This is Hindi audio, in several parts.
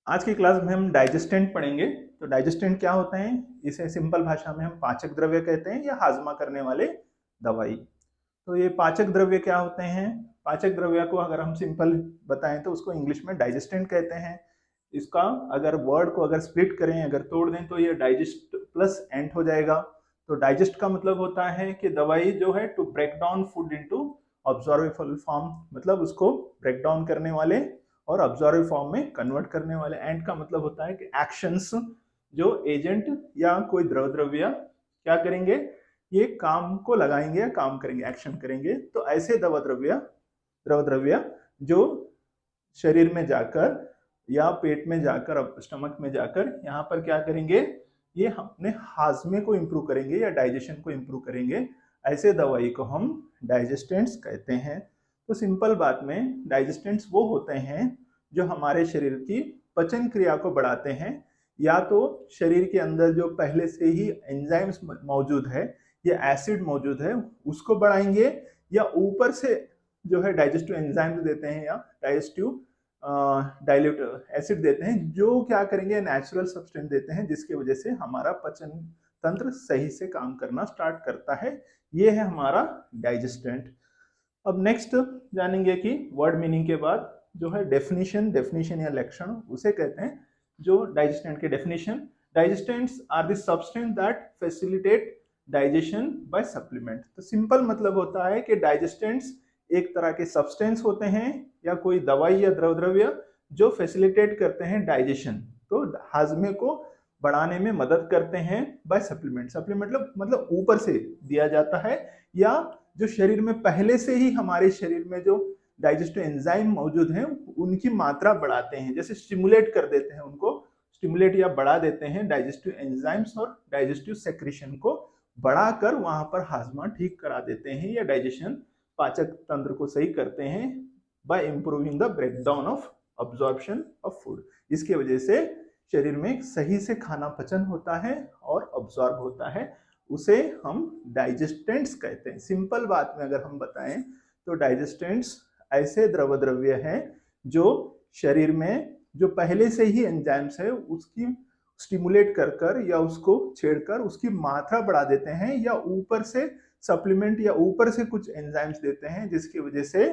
आज की क्लास में हम डाइजेस्टेंट पढ़ेंगे। तो डाइजेस्टेंट क्या होते हैं, इसे सिंपल भाषा में हम पाचक द्रव्य कहते हैं या हाजमा करने वाले दवाई। तो ये पाचक द्रव्य क्या होते हैं? पाचक द्रव्य को अगर हम सिंपल बताएं तो उसको इंग्लिश में डाइजेस्टेंट कहते हैं। इसका अगर वर्ड को अगर स्प्लिट करें, अगर तोड़ दें तो ये डाइजेस्ट प्लस एंट हो जाएगा। तो डाइजेस्ट का मतलब होता है कि दवाई जो है to break down food into absorbable form, मतलब उसको ब्रेक डाउन करने वाले और ऑब्जॉर्व फॉर्म में कन्वर्ट करने वाले। एंड का मतलब होता है कि एक्शंस, जो एजेंट या कोई द्रव द्रव्य क्या करेंगे, ये काम को लगाएंगे या काम करेंगे, एक्शन करेंगे। तो ऐसे द्रव द्रव्य जो शरीर में जाकर या पेट में जाकर, स्टमक में जाकर यहाँ पर क्या करेंगे, ये अपने हाजमे को इंप्रूव करेंगे या डाइजेशन को इंप्रूव करेंगे। ऐसे दवाई को हम डाइजेस्टेंट्स कहते हैं। तो सिंपल बात में डाइजेस्टेंट्स वो होते हैं जो हमारे शरीर की पचन क्रिया को बढ़ाते हैं। या तो शरीर के अंदर जो पहले से ही एंजाइम्स मौजूद है या एसिड मौजूद है उसको बढ़ाएंगे, या ऊपर से जो है डाइजेस्टिव एंजाइम्स देते हैं या डाइजेस्टिव डाइल्यूट एसिड देते हैं, जो क्या करेंगे, नेचुरल सब्सटेंस देते हैं जिसकी वजह से हमारा पचन तंत्र सही से काम करना स्टार्ट करता है। ये है हमारा डाइजेस्टेंट। अब नेक्स्ट जानेंगे कि वर्ड मीनिंग के बाद जो है डेफिनेशन या लक्षण उसे कहते हैं। जो डाइजेस्टेंट के definition, digestants are the substance that facilitate digestion by supplement. तो सिंपल मतलब होता है कि डाइजेस्टेंट्स एक तरह के सब्सटेंस होते हैं या कोई दवाई या द्रव द्रव्य जो फैसिलिटेट करते हैं डाइजेशन, तो हाजमे को बढ़ाने में मदद करते हैं बाय सप्लीमेंट। सप्लीमेंट मतलब ऊपर से दिया जाता है, या जो शरीर में पहले से ही हमारे शरीर में जो डाइजेस्टिव एंजाइम मौजूद हैं उनकी मात्रा बढ़ाते हैं, जैसे स्टिमुलेट कर देते हैं, उनको स्टिमुलेट या बढ़ा देते हैं डाइजेस्टिव एंजाइम्स और डाइजेस्टिव सेक्रेशन को बढ़ाकर वहां पर हाजमा ठीक करा देते हैं या डाइजेशन पाचक तंत्र को सही करते हैं by improving the breakdown of absorption of food. इसकी वजह से शरीर में सही से खाना पचन होता है और अब्जॉर्ब होता है, उसे हम डाइजेस्टेंट्स कहते हैं। सिंपल बात में अगर हम बताएं तो डाइजेस्टेंट्स ऐसे द्रव द्रव्य हैं जो शरीर में जो पहले से ही एंजाइम्स है उसकी स्टिमुलेट कर कर या उसको छेड़कर उसकी मात्रा बढ़ा देते हैं, या ऊपर से सप्लीमेंट या ऊपर से कुछ एंजाइम्स देते हैं जिसकी वजह से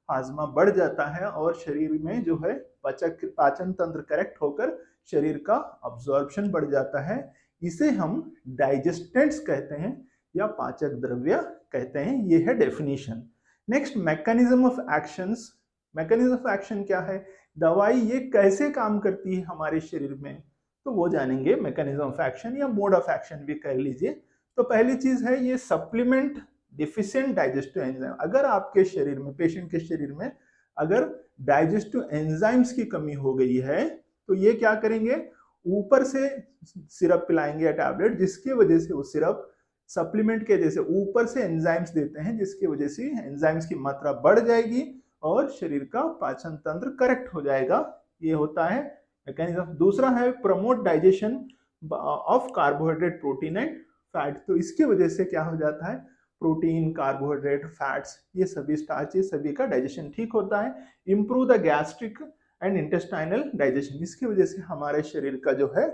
हाजमा बढ़ जाता है और शरीर में जो है पाचन तंत्र करेक्ट होकर शरीर का अब्जॉर्प्शन बढ़ जाता है। इसे हम डाइजेस्टेंट्स कहते हैं या पाचक द्रव्य कहते हैं। ये है definition. Next, mechanism of actions. Mechanism of action क्या है, दवाई ये कैसे काम करती है हमारे शरीर में, तो वो जानेंगे। मैकेनिज्म ऑफ एक्शन या मोड ऑफ एक्शन भी कह लीजिए। तो पहली चीज है ये सप्लीमेंट डिफिशिएंट डाइजेस्टिव एंजाइम। अगर आपके शरीर में, पेशेंट के शरीर में अगर डाइजेस्टिव एंजाइम्स की कमी हो गई है तो ये क्या करेंगे, ऊपर से सिरप पिलाएंगे या टैबलेट, जिसकी वजह से वो सिरप सप्लीमेंट के जैसे ऊपर से एंजाइम्स देते हैं जिसकी वजह से एंजाइम्स की मात्रा बढ़ जाएगी और शरीर का पाचन तंत्र करेक्ट हो जाएगा। ये होता है मैकेनिज्म। दूसरा है promote digestion of carbohydrate, protein and fat. तो इसकी वजह से क्या हो जाता है, प्रोटीन, कार्बोहाइड्रेट, फैट्स, ये सभी स्टार्च, ये सभी का डाइजेशन ठीक होता है। Improve the gastric and intestinal digestion. इसकी वजह से हमारे शरीर का जो है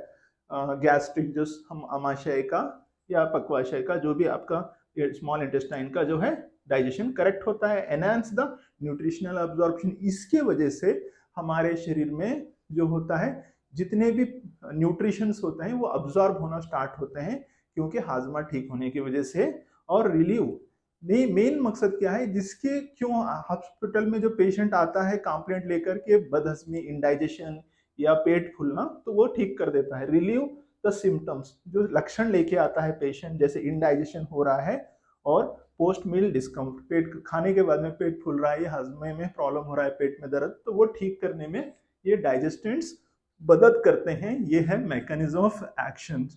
गैस्ट्रिक, जो हम आमाशय का या पक्वाशय का, जो भी आपका स्मॉल इंटेस्टाइन का जो है डाइजेशन करेक्ट होता है। Enhance the nutritional absorption. इसके वजह से हमारे शरीर में जो होता है जितने भी न्यूट्रिशंस होते हैं वो अब्जॉर्ब होना स्टार्ट होते हैं क्योंकि हाजमा ठीक होने की वजह से। और रिलीव मेन मकसद क्या है, जिसके क्यों हॉस्पिटल में जो पेशेंट आता है कंप्लेंट लेकर के बदहजमी, इंडाइजेशन या पेट फूलना, तो वो ठीक कर देता है। रिलीव द सिम्टम्स, जो लक्षण लेके आता है पेशेंट, जैसे इंडाइजेशन हो रहा है और पोस्ट मील डिस्कम्फर्ट, पेट खाने के बाद में पेट फूल रहा है या हजमे में प्रॉब्लम हो रहा है, पेट में दर्द, तो वो ठीक करने में ये डाइजेस्टेंट्स मदद करते हैं। ये है mechanism of action.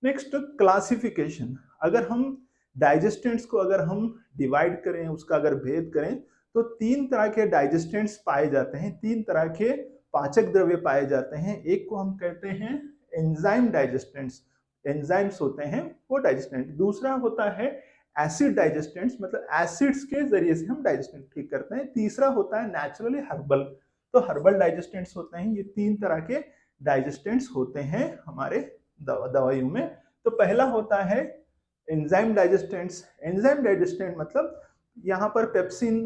Next, classification. अगर हम डाइजेस्टेंट्स को अगर हम डिवाइड करें, उसका अगर भेद करें, तो तीन तरह के डाइजेस्टेंट्स पाए जाते हैं, तीन तरह के पाचक द्रव्य पाए जाते हैं। एक को हम कहते हैं एंजाइम डाइजेस्टेंट्स, एंजाइम्स होते हैं वो डाइजेस्टेंट। दूसरा होता है एसिड डाइजेस्टेंट्स, मतलब एसिड्स के जरिए से हम डाइजेस्टेंट ठीक करते हैं। तीसरा होता है नेचुरली हर्बल, तो हर्बल डाइजेस्टेंट्स होते हैं। ये तीन तरह के डाइजेस्टेंट्स होते हैं हमारे दवाइयों में। तो पहला होता है एंजाइम डाइजेस्टेंट्स। एंजाइम डाइजेस्टेंट मतलब यहाँ पर पेप्सिन,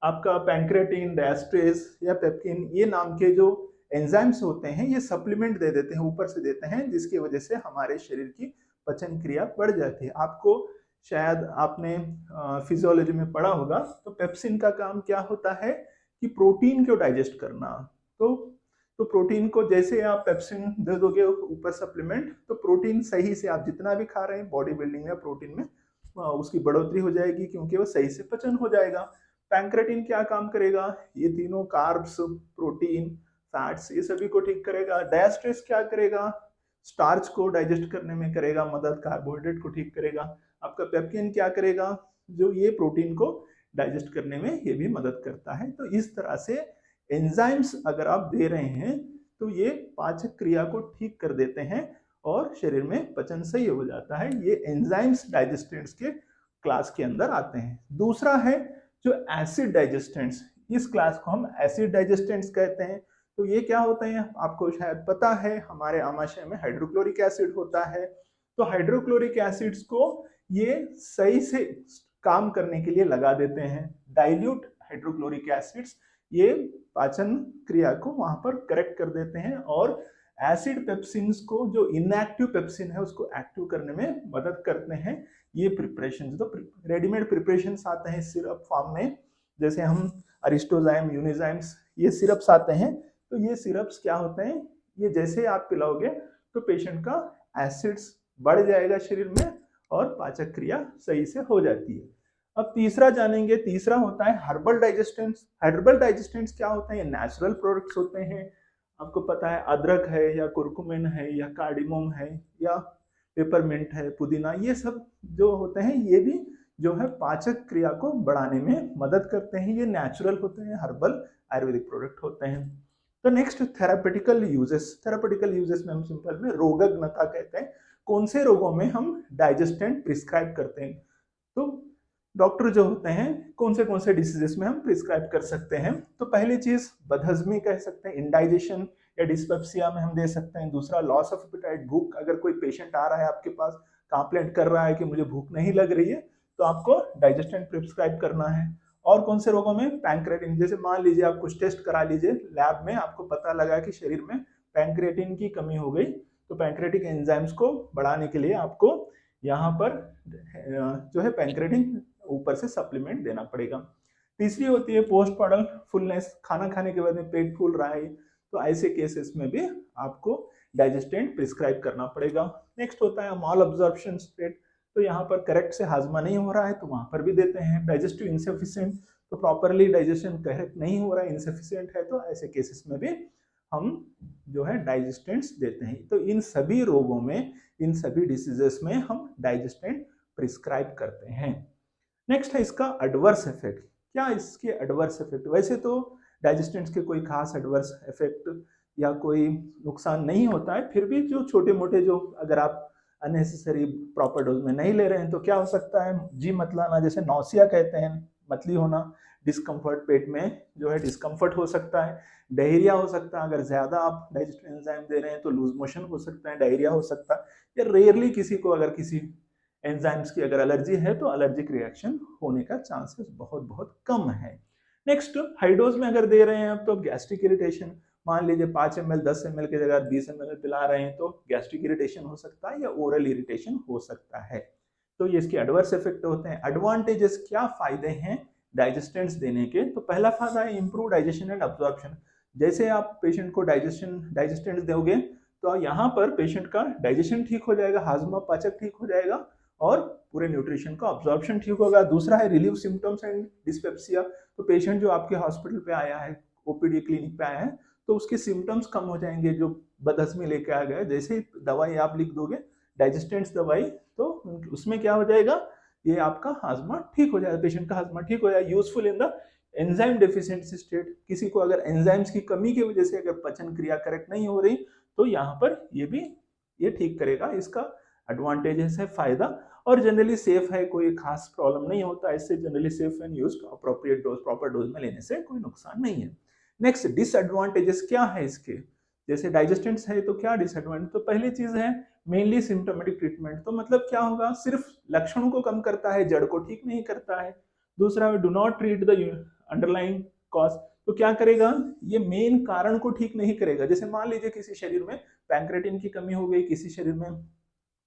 आपका पैंक्रेटिन, डायस्ट्रेस या पेप्किन, ये नाम के जो एंजाइम्स होते हैं ये सप्लीमेंट दे देते हैं, ऊपर से देते हैं, जिसकी वजह से हमारे शरीर की पचन क्रिया बढ़ जाती है। आपको शायद आपने फिजियोलॉजी में पढ़ा होगा, तो पेप्सिन का काम क्या होता है कि प्रोटीन को डाइजेस्ट करना। तो प्रोटीन को जैसे आप पेप्सिन दे दोगे ऊपर सप्लीमेंट, तो प्रोटीन सही से आप जितना भी खा रहे हैं बॉडी बिल्डिंग या प्रोटीन में उसकी बढ़ोतरी हो जाएगी, क्योंकि वो सही से पचन हो जाएगा। पैंक्रेटिन क्या काम करेगा, ये तीनों कार्ब्स, प्रोटीन, फैट्स, ये सभी को ठीक करेगा। डायस्ट्रेस क्या करेगा, स्टार्च को डाइजेस्ट करने में करेगा मदद, कार्बोहाइड्रेट को ठीक करेगा। आपका पेप्किन क्या करेगा, जो ये प्रोटीन को डाइजेस्ट करने में ये भी मदद करता है। तो इस तरह से एंजाइम्स अगर आप दे रहे हैं तो ये पाचक क्रिया को ठीक कर देते हैं और शरीर में पचन सही हो जाता है। ये एंजाइम्स डाइजेस्टेंट्स के क्लास के अंदर आते हैं। दूसरा है जो एसिड डाइजेस्टेंट्स, इस क्लास को हम एसिड डाइजेस्टेंट्स कहते हैं। तो ये क्या होते हैं, आपको शायद पता है, हमारे आमाशय में हाइड्रोक्लोरिक एसिड होता है। तो हाइड्रोक्लोरिक एसिड्स को ये सही से काम करने के लिए लगा देते हैं। डाइल्यूट हाइड्रोक्लोरिक एसिड्स ये पाचन क्रिया को वहां पर करेक्ट कर देते हैं और एसिड पेप्सिन्स को, जो इनएक्टिव पेप्सिन है, उसको एक्टिव करने में मदद करते हैं। ये प्रिपरेशन, तो रेडीमेड प्रिपरेशन आते हैं सिरप फॉर्म में, जैसे हम अरिस्टोजाइम, यूनिजाइम्स, ये सिरप्स आते हैं। तो ये सिरप्स क्या होते हैं, ये जैसे आप पिलाओगे तो पेशेंट का एसिड्स बढ़ जाएगा शरीर में और पाचक क्रिया सही से हो जाती है। अब तीसरा जानेंगे, तीसरा होता है हर्बल डाइजेस्टेंट्स। हर्बल डाइजेस्टेंट्स क्या होते हैं, ये नेचुरल प्रोडक्ट्स होते हैं। आपको पता है अदरक है या कुरकुमिन है या कार्डिमम है या पेपरमिंट है, पुदीना, ये सब जो होते हैं ये भी जो है पाचक क्रिया को बढ़ाने में मदद करते हैं। ये नेचुरल होते हैं, हर्बल आयुर्वेदिक प्रोडक्ट होते हैं। तो नेक्स्ट थेरापेटिकल यूजेस। थेरापेटिकल यूजेस में हम सिंपल में रोगज्ञता कहते हैं, कौन से रोगों में हम डाइजेस्टेंट प्रिस्क्राइब करते हैं। तो डॉक्टर जो होते हैं कौन से डिसीजेस में हम प्रिस्क्राइब कर सकते हैं। तो पहली चीज बदहजमी कह सकते हैं, इंडाइजेशन या डिस्पेप्सिया में हम दे सकते हैं। दूसरा लॉस ऑफ एपेटाइट, भूख, अगर कोई पेशेंट आ रहा है आपके पास, कंप्लेंट कर रहा है कि मुझे भूख नहीं लग रही है, तो आपको डाइजेस्टेंट प्रिस्क्राइब करना है। और कौन से रोगों में, पैंक्रेटिन, जैसे मान लीजिए आप कुछ टेस्ट करा लीजिए लैब में, आपको पता लगा कि शरीर में पैंक्रेटिन की कमी हो गई, तो पैंक्रेटिक एंजाइम्स को बढ़ाने के लिए आपको यहाँ पर जो है पैंक्रेटिन ऊपर से सप्लीमेंट देना पड़ेगा। तीसरी होती है पोस्टपार्टम फुलनेस, खाना खाने के बाद में पेट फूल रहा है, तो ऐसे केसेस में भी आपको डाइजेस्टेंट प्रिस्क्राइब करना पड़ेगा। नेक्स्ट होता है माल अब्जॉर्प्शन स्टेट, तो यहाँ पर करेक्ट से हाजमा नहीं हो रहा है तो वहां पर भी देते हैं। डाइजेस्टिव इनसफिशिएंट, तो प्रॉपरली डाइजेशन करेक्ट नहीं हो रहा है, इनसफिशिएंट है, तो ऐसे केसेस में भी हम जो है डाइजेस्टेंट्स देते हैं। तो इन सभी रोगों में, इन सभी डिसीजेस में हम डाइजेस्टेंट प्रिस्क्राइब करते हैं। नेक्स्ट है इसका एडवर्स इफेक्ट। क्या इसके एडवर्स इफेक्ट, वैसे तो डाइजेस्टेंट्स के कोई खास एडवर्स इफेक्ट या कोई नुकसान नहीं होता है, फिर भी जो छोटे मोटे, जो अगर आप अननेसेसरी प्रॉपर डोज में नहीं ले रहे हैं तो क्या हो सकता है, जी मतलाना, जैसे नौसिया कहते हैं, मतली होना, डिस्कम्फर्ट, पेट में जो है डिस्कम्फर्ट हो सकता है, डायरिया हो सकता है, अगर ज्यादा आप डाइजेस्टिव एंजाइम दे रहे हैं तो लूज मोशन हो सकता है, डायरिया हो सकता है, या रेयरली किसी को अगर किसी एंजाइम्स की अगर एलर्जी है तो एलर्जिक रिएक्शन होने का चांसेस बहुत बहुत कम है। नेक्स्ट, हाई डोज में अगर दे रहे हैं आप तो गैस्ट्रिक इरिटेशन, मान लीजिए 5 ml 10 ml की जगह 20 ml पिला रहे हैं तो गैस्ट्रिक इरिटेशन हो सकता है या ओरल इरिटेशन हो सकता है। तो ये इसके एडवर्स इफेक्ट होते हैं। एडवांटेजेस, क्या फायदे हैं डाइजेस्टेंट्स देने के, तो पहला फायदा है इंप्रूव डाइजेशन एंड अब्जॉर्प्शन। जैसे आप पेशेंट को डाइजेस्टेंट्स दोगे तो यहाँ पर पेशेंट का डाइजेशन ठीक हो जाएगा, हाजमा, पाचक ठीक हो जाएगा और पूरे न्यूट्रिशन का अब्जॉर्प्शन ठीक होगा। दूसरा है रिलीव सिम्टम्स एंड डिस्पेप्सिया, तो पेशेंट जो आपके हॉस्पिटल पे आया है, ओपीडी क्लिनिक पे आया है, तो उसके सिम्टम्स कम हो जाएंगे जो बदहजमी लेके आ गए। जैसे ही दवाई आप लिख दोगे डाइजेस्टेंट्स दवाई, तो उसमें क्या हो जाएगा, ये आपका हाजमा ठीक हो जाएगा, पेशेंट का हाजमा ठीक हो जाएगा। Useful in the enzyme deficiency state, किसी को अगर एंजाइम्स की कमी की वजह से अगर पचन क्रिया करेक्ट नहीं हो रही तो यहाँ पर ये भी ये ठीक करेगा, इसका एडवांटेजेस है, फायदा। और जनरली सेफ है, कोई खास प्रॉब्लम नहीं होता इससे, generally safe and used appropriate dose, proper dose में लेने से कोई नुकसान नहीं है। नेक्स्ट, डिसएडवांटेजेस क्या है इसके, जैसे डाइजेस्टेंट्स है तो क्या डिसएडवांटेज, तो पहली चीज है मेनली सिम्टोमेटिक ट्रीटमेंट, तो मतलब क्या होगा, सिर्फ लक्षणों को कम करता है, जड़ को ठीक नहीं करता है। दूसरा, do not treat the underlying cause, तो क्या करेगा, ये मेन कारण को ठीक नहीं करेगा। जैसे मान लीजिए किसी शरीर में पैंक्रेटिन की कमी हो गई, किसी शरीर में,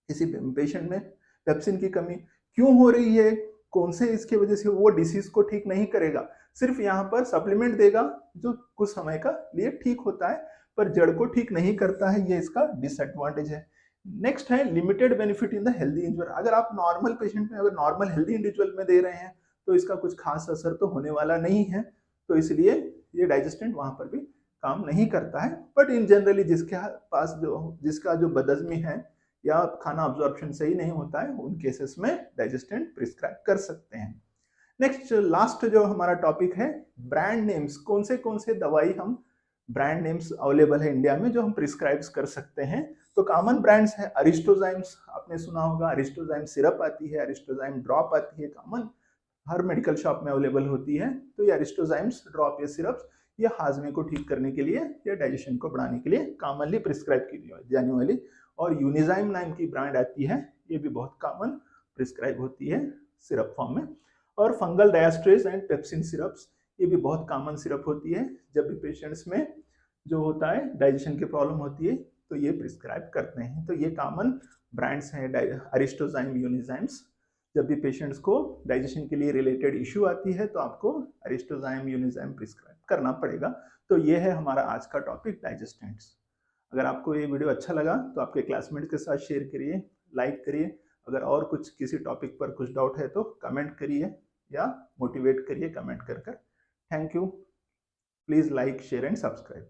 किसी पेशेंट में पेप्सिन की कमी क्यों हो रही है, कौन से इसके वजह से, वो डिसीज को ठीक नहीं करेगा, सिर्फ यहाँ पर सप्लीमेंट देगा जो कुछ समय का लिए ठीक होता है, पर जड़ को ठीक नहीं करता है, ये इसका डिसएडवांटेज है। नेक्स्ट है limited benefit in the healthy individual, अगर आप नॉर्मल पेशेंट में, अगर नॉर्मल हेल्दी इंडिविजुअल में दे रहे हैं तो इसका कुछ खास असर तो होने वाला नहीं है, तो इसलिए ये डाइजेस्टेंट वहां पर भी काम नहीं करता है। बट इन जनरली जिसके पास जिसका जो बदहजमी है या खाना अब्जॉर्प्शन सही नहीं होता है, उन केसेस में डाइजेस्टेंट प्रिस्क्राइब कर सकते हैं। नेक्स्ट लास्ट जो हमारा टॉपिक है, ब्रांड नेम्स, कौन से दवाई हम, ब्रांड नेम्स अवेलेबल है इंडिया में जो हम प्रिस्क्राइब कर सकते हैं। तो कॉमन ब्रांड्स है अरिस्टोजाइम्स, आपने सुना होगा, अरिस्टोजाइम सिरप आती है, अरिस्टोजाइम ड्रॉप आती है, कॉमन हर मेडिकल शॉप में अवेलेबल होती है। तो ये अरिस्टोजाइम्स ड्रॉप या सिरप्स, ये हाजमे को ठीक करने के लिए या डाइजेशन को बढ़ाने के लिए कॉमनली प्रिस्क्राइब की जाने वाली। और यूनिजाइम नाम की ब्रांड आती है, ये भी बहुत कॉमन प्रिस्क्राइब होती है सिरप फॉर्म में। और फंगल डायस्ट्रेस एंड पेप्सिन सिरप्स, ये भी बहुत कॉमन सिरप होती है, जब भी पेशेंट्स में जो होता है डाइजेशन की प्रॉब्लम होती है तो ये प्रिस्क्राइब करते हैं। तो ये कॉमन ब्रांड्स हैं अरिस्टोजाइम, यूनिजाइम्स। जब भी पेशेंट्स को डाइजेशन के लिए रिलेटेड इश्यू आती है तो आपको अरिस्टोजाइम, यूनिजाइम प्रिस्क्राइब करना पड़ेगा। तो ये है हमारा आज का टॉपिक, डाइजेस्टेंट्स। अगर आपको ये वीडियो अच्छा लगा तो आपके क्लासमेट के साथ शेयर करिए, लाइक करिए। अगर और कुछ किसी टॉपिक पर कुछ डाउट है तो कमेंट करिए या मोटिवेट करिए कमेंट कर कर। Thank you. Please like, share and subscribe.